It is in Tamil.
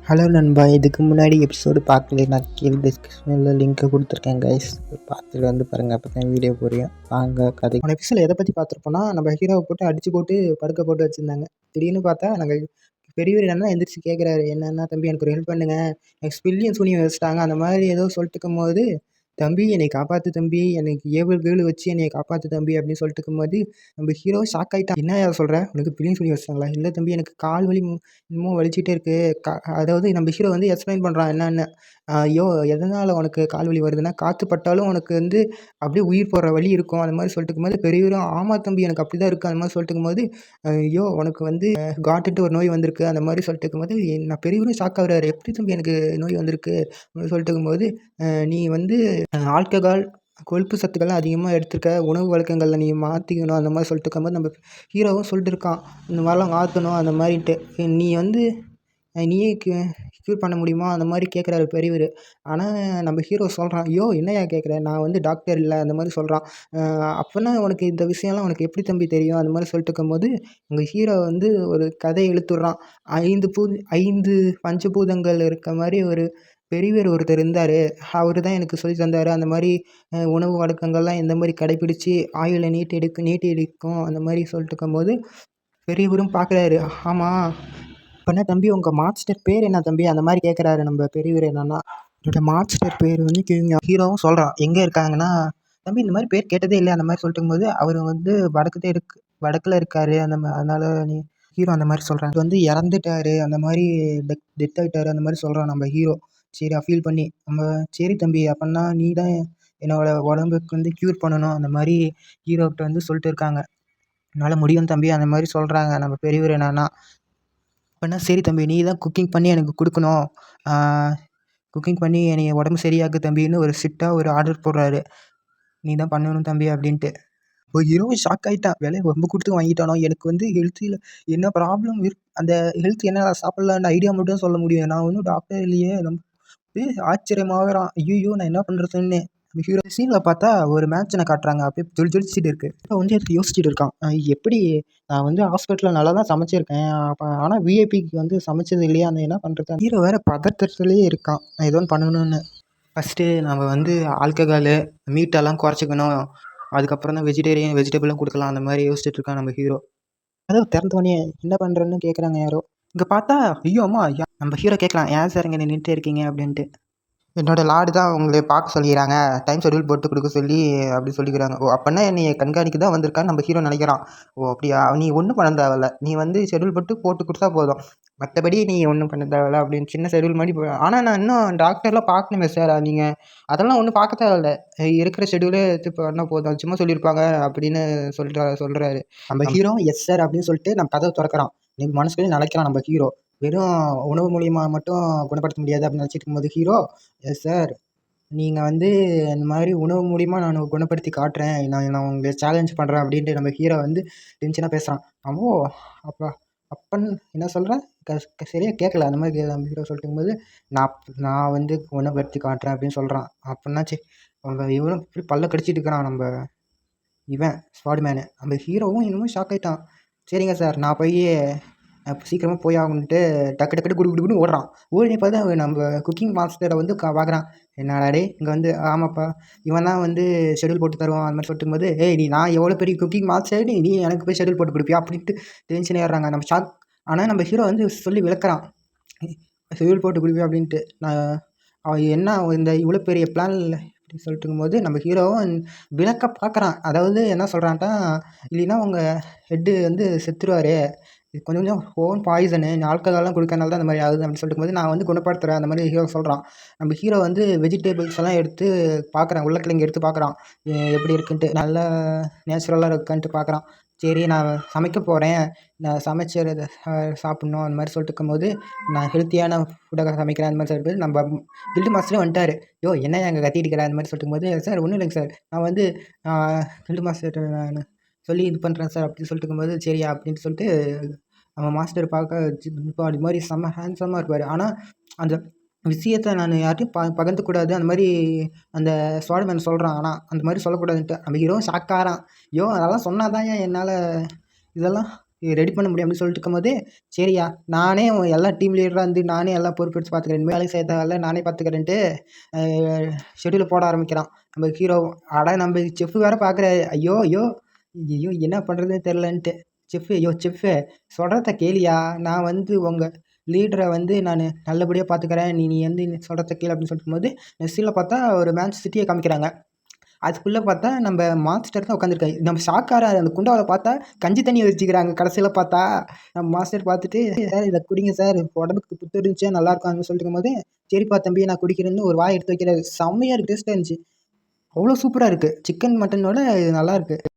ஹலோ நண்பா, இதுக்கு முன்னாடி எபிசோடு பார்க்கல, நான் கீழே டிஸ்கிரிப்ஷனில் லிங்க்கை கொடுத்துருக்கேன் கைஸ். பார்த்துட்டு வந்து பாருங்கள், அப்போ தான் வீடியோ புரியும். வாங்க கதை. போன எபிசோடில் எதை பற்றி பார்த்துருப்போன்னா, நம்ம ஹீரோவை போட்டு அடித்து போட்டு படுக்க போட்டு வச்சுருந்தாங்க. திடீர்னு பார்த்தா நாங்கள் பெரியவர் என்னன்னா எந்திரிச்சு கேட்குறாரு, என்னென்னா தம்பி எனக்கு ஒரு ஹெல்ப் பண்ணுங்க, எனக்கு ஸ்பில்லியும் சூனியம் வச்சுட்டாங்க அந்த மாதிரி ஏதோ சொல்லிட்டுக்கும் போது, தம்பி என்னை காப்பாற்று தம்பி, எனக்கு ஏவல் கேளு வச்சு என்னை காப்பாற்று தம்பி அப்படின்னு சொல்லிட்டு இருக்கும்போது நம்ம ஹீரோ ஷாக் ஆகிட்டான். என்ன யார் சொல்கிற, உனக்கு பில்லியும் சொல்லி வச்சிட்டாங்களா? இல்லை தம்பி, எனக்கு கால் வலி இன்னமும் வலிச்சிட்டே இருக்குது. அதாவது நம்ம ஹீரோ வந்து எக்ஸ்பிளைன் பண்ணுறான் என்னென்னு. ஐயோ எதனால் உனக்கு கால் வலி வருதுன்னா, காற்று பட்டாலும் உனக்கு வந்து அப்படியே உயிர் போகிற வலி இருக்கும் அந்த மாதிரி சொல்லிட்டு இருக்கும்போது, பெரியவரும் ஆமாம் தம்பி எனக்கு அப்படி தான் இருக்குது அந்த மாதிரி சொல்லிட்டு இருக்கும்போது, ஐயோ உனக்கு வந்து காட்டுட்டு ஒரு நோய் வந்திருக்கு அந்த மாதிரி சொல்லிட்டு இருக்கும்போது, நான் பெரியவரும் ஷாக் ஆகுறாரு. எப்படி தம்பி எனக்கு நோய் வந்திருக்கு அப்படின்னு சொல்லிட்டு இருக்கும்போது, நீ வந்து ஆல்கஹால் கொழுப்பு சத்துக்கள்லாம் அதிகமாக எடுத்துருக்க, உணவு வழக்கங்களில் நீ மாற்றிக்கணும் அந்த மாதிரி சொல்லிட்டு இருக்கும்போது, நம்ம ஹீரோவும் சொல்லிட்டு இருக்கான் இந்த மாதிரிலாம் மாற்றணும் அந்த மாதிரின்ட்டு. நீ வந்து நீயே க்யூர் பண்ண முடியுமா அந்த மாதிரி கேட்குறாரு பெரியவர். ஆனால் நம்ம ஹீரோ சொல்கிறான், ஐயோ என்னையா கேட்குற, நான் வந்து டாக்டர் இல்லை அந்த மாதிரி சொல்கிறான். அப்போனா உனக்கு இந்த விஷயம்லாம் உனக்கு எப்படி தம்பி தெரியும் அந்த மாதிரி சொல்லிட்டு இருக்கும்போது, உங்கள் ஹீரோ வந்து ஒரு கதை இழுத்துடுறான். 5 பஞ்சபூதங்கள் இருக்க மாதிரி ஒரு பெரியவர் ஒருத்தர் இருந்தார். அவர் தான் எனக்கு சொல்லி தந்தார் அந்த மாதிரி உணவு வழக்கங்கள்லாம் எந்த மாதிரி கடைப்பிடிச்சு ஆயுளை நீட்டி எடுக்கும் அந்த மாதிரி சொல்லிட்டு இருக்கும்போது, பெரியவரும் பார்க்குறாரு. ஆமாம், இப்போனா தம்பி உங்கள் மாஸ்டர் பேர் என்ன தம்பி அந்த மாதிரி கேட்குறாரு நம்ம பெரியவர். என்னன்னா என்னோட மாஸ்டர் பேர் வந்து ஹீரோவும் சொல்கிறான் எங்கே இருக்காங்கன்னா, தம்பி இந்த மாதிரி பேர் கேட்டதே இல்லை அந்த மாதிரி சொல்லிட்டு இருக்கும்போது, அவர் வந்து வடக்கில் இருக்கார் அதனால் நீ ஹீரோ அந்த மாதிரி சொல்கிறாங்க. வந்து இறந்துட்டாரு அந்த மாதிரி டெத் ஆகிட்டாரு அந்த மாதிரி சொல்கிறான் நம்ம ஹீரோ. சரி ஃபீல் பண்ணி நம்ம, சரி தம்பி அப்போன்னா நீ தான் என்னோடய உடம்புக்கு வந்து க்யூர் பண்ணணும் அந்த மாதிரி ஹீரோக்கிட்ட வந்து சொல்லிட்டு இருக்காங்க. என்னால் முடியும் தம்பி அந்த மாதிரி சொல்கிறாங்க நம்ம பெரியவர். என்னன்னா அப்போனா சரி தம்பி, நீ தான் குக்கிங் பண்ணி எனக்கு கொடுக்கணும், குக்கிங் பண்ணி என்னை உடம்பு சரியாக்கு தம்பின்னு ஒரு ஸ்ட்ரிக்டாக ஒரு ஆர்டர் போடுறாரு. நீ தான் பண்ணணும் தம்பி அப்படின்ட்டு. இப்போ ஹீரோவும் ஷாக் ஆகிட்டான். விலையை ரொம்ப கொடுத்து வாங்கிட்டானோ, எனக்கு வந்து ஹெல்த்தில் என்ன ப்ராப்ளம் அந்த ஹெல்த் என்ன சாப்பிட்லான்னு ஐடியா மட்டும் சொல்ல முடியும், நான் ஒன்றும் டாக்டர் இல்லையே. அப்படியே ஆச்சரியமாகறான். ஐயோ நான் என்ன பண்ணுறதுன்னு. ஹீரோ சீனில் பார்த்தா ஒரு மேட்சனை காட்டுறாங்க. அப்படியே ஜொலிச்சிட்டு இருக்குது. இப்போ வந்து எடுத்து யோசிச்சுட்டு இருக்கான், எப்படி நான் வந்து ஹாஸ்பிட்டலில் நல்லா தான் சமைச்சிருக்கேன், ஆனால் விஐபிக்கு வந்து சமைச்சது இல்லையா, அந்த என்ன பண்ணுறது. ஹீரோ வேறு பதற்றத்துலேயே இருக்கான், ஏதோ ஒன்று பண்ணணும்னு. ஃபஸ்ட்டு நம்ம வந்து ஆல்கஹாலு மீட்டெல்லாம் குறைச்சிக்கணும், அதுக்கப்புறம் தான் வெஜிடபிளும் கொடுக்கலாம் அந்த மாதிரி யோசிச்சுட்டு இருக்கான் நம்ம ஹீரோ. அதாவது திறந்தோடனே என்ன பண்ணுறேன்னு கேட்குறாங்க யாரோ. இங்கே பார்த்தா ஐயோ அம்மா, நம்ம ஹீரோ கேட்கலாம், ஏன் சார் இங்கே நின்றுட்டே இருக்கீங்க அப்படின்ட்டு. என்னோடய லார்டு தான் உங்களை பார்க்க சொல்லிக்கிறாங்க, டைம் ஷெட்யூல் போட்டு கொடுக்க சொல்லி அப்படி சொல்லிக்கிறாங்க. ஓ அப்போனா என்னைய கண்காணிக்க தான் வந்திருக்கான்னு நம்ம ஹீரோ நினைக்கிறான். ஓ அப்படியா, நீ ஒன்றும் பண்ண தேவையில்ல, நீ வந்து ஷெட்யூல் போட்டு கொடுத்தா போதும், மற்றபடி நீ ஒன்றும் பண்ண தேவையில்ல அப்படின்னு சின்ன ஷெட்யூல் மாதிரி ஆனால் நான் இன்னும் டாக்டர்லாம் பார்க்கணுமே சார், நீங்கள் அதெல்லாம் ஒன்றும் பார்க்க தேவையில்ல, இருக்கிற ஷெட்யூலே எடுத்து பண்ணால் போதும், சும்மா சொல்லியிருப்பாங்க அப்படின்னு சொல்கிறாரு நம்ம ஹீரோ. எஸ் சார் அப்படின்னு சொல்லிட்டு நம்ம கதவை திறக்கிறான். நீ மனசுக்குள்ளே நினைக்கிறான் நம்ம ஹீரோ, வெறும் உணவு மூலியமாக மட்டும் குணப்படுத்த முடியாது அப்படின்னு நினச்சிட்டு இருக்கும்போது ஹீரோ, எஸ் சார் நீங்கள் வந்து இந்த மாதிரி உணவு மூலிமா நான் குணப்படுத்தி காட்டுறேன், நான் உங்களை சேலஞ்ச் பண்ணுறேன் அப்படின்ட்டு நம்ம ஹீரோ வந்து டென்ஷனாக பேசுகிறான். ஓ அப்பா அப்பன்னு என்ன சொல்கிறேன், சரியாக கேட்கல அந்த மாதிரி நம்ம ஹீரோ சொல்லிட்டு இருக்கும்போது, நான் வந்து குணப்படுத்தி காட்டுறேன் அப்படின்னு சொல்கிறான். அப்படின்னாச்சு அவங்க இவனும் இப்படி பல்ல கடிச்சிட்டு இருக்கிறான் நம்ம ஸ்பாட்மேனு. நம்ம ஹீரோவும் இன்னமும் ஷாக் ஆகிட்டான். சரிங்க சார் நான் போய் சீக்கிரமாக போய் ஆகணுன்ட்டு டக்கு குடுன்னு ஓடுறான். ஓடி பார்த்தா நம்ம குக்கிங் மாஸ்டரை வந்து பார்க்குறான். என்னடா டேய் இங்கே வந்து, ஆமாப்பா இவன் தான் வந்து ஷெட்யூல் போட்டு தருவான் அந்த மாதிரி சொல்லிட்டு போது, ஏய் நான் எவ்வளோ பெரிய குக்கிங் மாஸ்டர், நீ எனக்கு போய் ஷெட்யூல் போட்டு கொடுப்பியா அப்படின்ட்டு டென்ஷன் ஏறுறாங்க நம்ம ஷாக். ஆனால் நம்ம ஹீரோ வந்து சொல்லி விளக்குறான், ஷெட்யூல் போட்டு கொடுப்பியா அப்படின்ட்டு. அவன் என்ன இந்த இவ்வளோ பெரிய பிளான் அப்படின்னு சொல்லிட்டு இருக்கும்போது நம்ம ஹீரோவும் விளக்க பார்க்குறான். அதாவது என்ன சொல்கிறான்ட்டா, இல்லைன்னா உங்கள் ஹெட்டு வந்து செத்துருவார், இது கொஞ்சம் ஓன் பாய்சனு, ஆல்கஹால்லாம் கொடுக்கறனால தான் அந்த மாதிரி ஆகுது அப்படின்னு சொல்லிட்டு இருக்கும்போது, நான் வந்து குணப்படுத்துகிறேன் அந்த மாதிரி ஹீரோ சொல்கிறான். நம்ம ஹீரோ வந்து வெஜிடபிள்ஸ் எல்லாம் எடுத்து பார்க்குறான், உருளைக்கிழங்கு எடுத்து பார்க்குறான் எப்படி இருக்குன்ட்டு, நல்லா நேச்சுரலாக இருக்கான்ட்டு பார்க்குறான். சரி நான் சமைக்க போகிறேன், நான் சமைச்சதை சாப்பிட்ணும் அந்த மாதிரி சொல்லிட்டு இருக்கும்போது, நான் ஹெல்த்தியான ஃபுட்டாக சமைக்கிறேன் அந்த மாதிரி சொல்லிட்டு நம்ம கில்டு மாஸ்டரே வந்துட்டார். யோ என்ன அங்கே கத்திட்டு இருக்கிறேன் அந்த மாதிரி சொல்லிட்டு இருக்கும்போது, சார் ஒன்றும் இல்லைங்க சார், நான் வந்து கில்டு மாஸ்டர் நான் சொல்லி இது பண்ணுறேன் சார் அப்படின்னு சொல்லிட்டு இருக்கும்போது, சரியா அப்படின்ட்டு சொல்லிட்டு நம்ம மாஸ்டர் பார்க்க அது மாதிரி செம்ம ஹேண்ட்ஸமாக இருப்பார். ஆனால் அந்த விஷயத்தை நான் யார்ட்டையும் பகிர்ந்துக்கூடாது அந்த மாதிரி அந்த ஸ்வாட்மேன் சொல்கிறான். ஆனால் அந்த மாதிரி சொல்லக்கூடாதுன்ட்டு நம்ம ஹீரோவும் ஷாக்காகிறான். ஐயோ அதெல்லாம் சொன்னால் தான் என்னால் இதெல்லாம் ரெடி பண்ண முடியும் அப்படின்னு சொல்லிட்டு இருக்கும்போது, சரியா நானே எல்லா டீம் லீடராக இருந்து நானே எல்லா பொறுப்பெடுத்து பார்த்துக்கிறேன். இனிமேல் வேலை செய்ய தேவையில்ல நானே பார்த்துக்கிறேன்ட்டு ஷெட்யூலை போட ஆரம்பிக்கிறான் நம்ம ஹீரோ. அட நம்ம செஃப் வேற பார்க்குறாரு. ஐயோ ஐயோ ஐயோ என்ன பண்ணுறதுன்னு தெரிலன்ட்டு. ஐயோ செஃப்பு சொல்கிறத கேளியா, நான் வந்து உங்கள் லீடரை வந்து நான் நல்லபடியாக பார்த்துக்கிறேன், நீ நீ வந்து சொல்கிறத கேளு அப்படின்னு சொல்லிட்டு போது நெக்ஸ்ட்டில் பார்த்தா ஒரு மேட்ச் சிட்டியை காமிக்கிறாங்க. அதுக்குள்ளே பார்த்தா நம்ம மாஸ்டர் தான் உட்காந்துருக்காரு. நம்ம ஷாக்கார அந்த குண்டாவில் பார்த்தா கஞ்சி தண்ணி வச்சுக்கிறாங்க. கடைசியில் பார்த்தா நம்ம மாஸ்டர் பார்த்துட்டு, சார் இதை குடிங்க சார், உடம்புக்கு புத்துருந்துச்சா நல்லாயிருக்கும் அப்படின்னு சொல்லிட்டு இருக்கும்போது, சரிப்பா தம்பி நான் குடிக்கிறேன்னு ஒரு வாய் எடுத்து வைக்கிறாரு. செம்மையாக இருக்குது, டேஸ்ட்டாக இருந்துச்சு. அவ்வளோ சூப்பராக இருக்குது. சிக்கன் மட்டனோட இது நல்லாயிருக்கு.